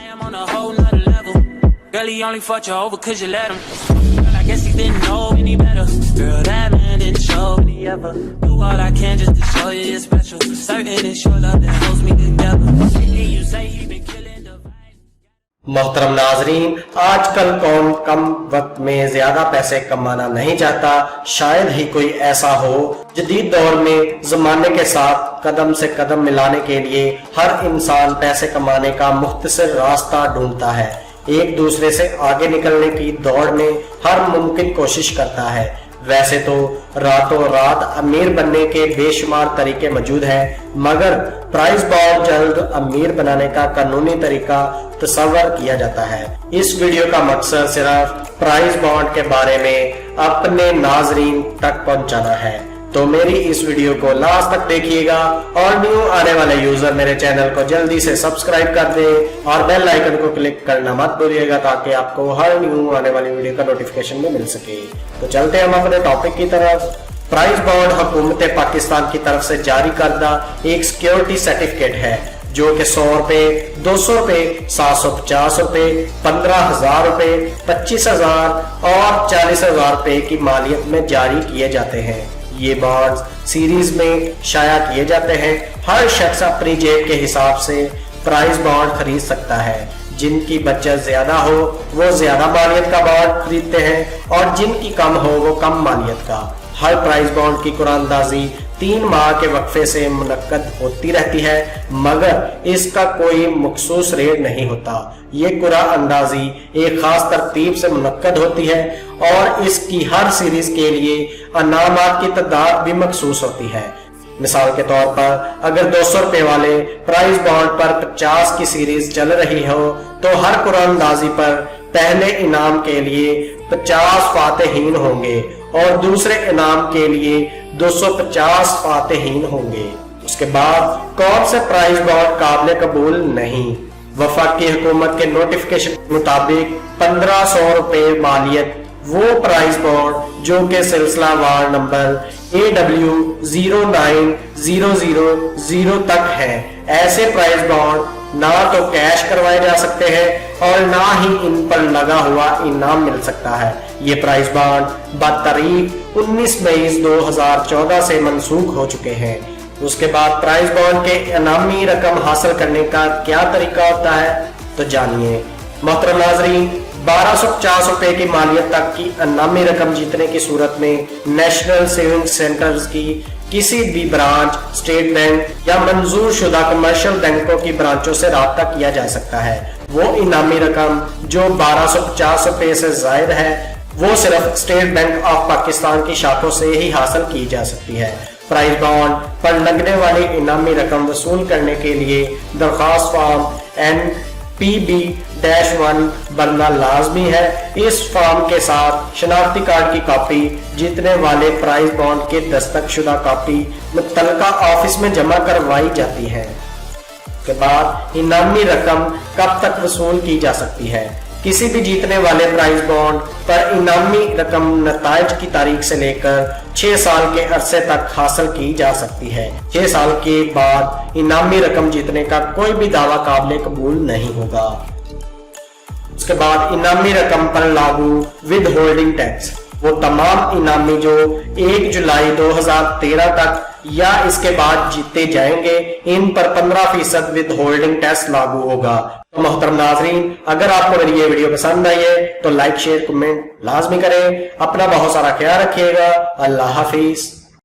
am on a whole nother level. Girl, he only fucked you over cause you let him. Girl, I guess he didn't know any better. Girl, that man didn't show me ever. Do all I can just to show you you're special. Certain it's your love that holds me together. You say he been killing the vibe. मोहतरम नाजरीन, आजकल कौन कम वक्त में ज्यादा पैसे कमाना नहीं चाहता। शायद ही कोई ऐसा हो। जदीद दौर में जमाने के साथ कदम से कदम मिलाने के लिए हर इंसान पैसे कमाने का मुख्तसर रास्ता ढूंढता है। एक दूसरे से आगे निकलने की दौड़ में हर मुमकिन कोशिश करता है। वैसे तो रातों रात अमीर बनने के बेशुमार तरीके मौजूद हैं, मगर प्राइस बॉन्ड जल्द अमीर बनाने का कानूनी तरीका तस्वर किया जाता है। इस वीडियो का मकसद सिर्फ प्राइस बॉन्ड के बारे में अपने नाजरीन तक पहुंचाना है, तो मेरी इस वीडियो को लास्ट तक देखिएगा और न्यू आने वाले यूजर मेरे चैनल को जल्दी से सब्सक्राइब कर दें और बेल आइकन को क्लिक करना मत भूलिएगा ताकि आपको हर न्यू आने वाली वीडियो का नोटिफिकेशन भी मिल सके। तो चलते हैं हम अपने टॉपिक की तरफ। प्राइस बॉन्ड हुकूमत पाकिस्तान की तरफ से जारी करदा एक सिक्योरिटी सर्टिफिकेट है जो कि 100 रुपए, 200 रुपए, 750 रुपए, 15,000 रुपए, 25,000 और 40,000 रुपए की मालियत में जारी किए जाते हैं। ये बॉन्ड्स सीरीज में शाया किए जाते हैं। हर शख्स अपनी जेब के हिसाब से प्राइस बॉन्ड खरीद सकता है। जिनकी बचत ज्यादा हो वो ज्यादा मालियत का बॉन्ड खरीदते हैं और जिनकी कम हो वो कम मालियत का। हर प्राइस बॉन्ड की कुरानंदाजी 3 माह के वक्फे से मुनक्कद होती रहती है, मगर इसका कोई मखसूस रेट नहीं होता। ये कुरान अंदाजी एक खास तरतीब से मुनक्कद होती है और इसकी हर सीरीज के लिए अनामात की तादाद भी मखसूस होती है। मिसाल के तौर पर अगर 200 रुपए वाले प्राइस बॉन्ड पर 50 की सीरीज चल रही हो तो हर कुरान अंदाजी पर पहले इनाम के लिए 50 फातेहीन होंगे और दूसरे इनाम के लिए 250 फातेहीन होंगे। उसके बाद कौन से प्राइस बॉन्ड काबिल कबूल नहीं। वफाकी हुकूमत के नोटिफिकेशन के मुताबिक 1500 रुपए मालियत वो प्राइस बॉन्ड जो के सिलसिला वार नंबर AW09000 तक है। ऐसे प्राइस बॉन्ड ना तो कैश करवाए जा सकते हैं और ना ही इन पर लगा हुआ इनाम मिल सकता है। ये प्राइस बॉन्ड बतारीख 19 मई 2014 से मनसूख हो चुके हैं। उसके बाद प्राइस बॉन्ड के इनामी रकम हासिल करने का क्या तरीका होता है तो जानिए। मोहतरम नाजरीन, 1250 रुपए की मालियत तक की इनामी रकम जीतने की सूरत में नेशनल सेविंग सेंटर्स की किसी भी ब्रांच, स्टेट बैंक या मंजूर शुदा कमर्शियल बैंकों की ब्रांचों से राब्ता किया जा सकता है। वो इनामी रकम जो 1250 रुपए से जायद है वो सिर्फ स्टेट बैंक ऑफ पाकिस्तान की शाखों से ही हासिल की जा सकती है। प्राइस बॉन्ड पर लगने वाली इनामी रकम वसूल करने के लिए दरखास्त फॉर्म NPB-1 बनना लाजमी है। इस फॉर्म के साथ शनाख्ती कार्ड की कॉपी, जीतने वाले प्राइस बॉन्ड के दस्तखत शुदा कॉपी मुतल्लिका ऑफिस में जमा करवाई जाती है। उसके बाद इनामी रकम कब तक वसूल की जा सकती है। किसी भी जीतने वाले प्राइस बॉन्ड पर इनामी रकम नताइज की तारीख से लेकर 6 साल के अरसे तक हासिल की जा सकती है। 6 साल के बाद इनामी रकम जीतने का कोई भी दावा काबिल कबूल नहीं होगा। उसके बाद इनामी रकम पर लागू विद होल्डिंग टैक्स। वो तमाम इनामी जो 1 जुलाई 2013 तक या इसके बाद जीते जाएंगे, इन पर 15% विद होल्डिंग टैक्स लागू होगा। तो मोहतरम नाजरीन, अगर आपको मेरी ये वीडियो पसंद आई है तो लाइक, शेयर, कमेंट लाजमी करें। अपना बहुत सारा ख्याल रखिएगा। अल्लाह हाफिज।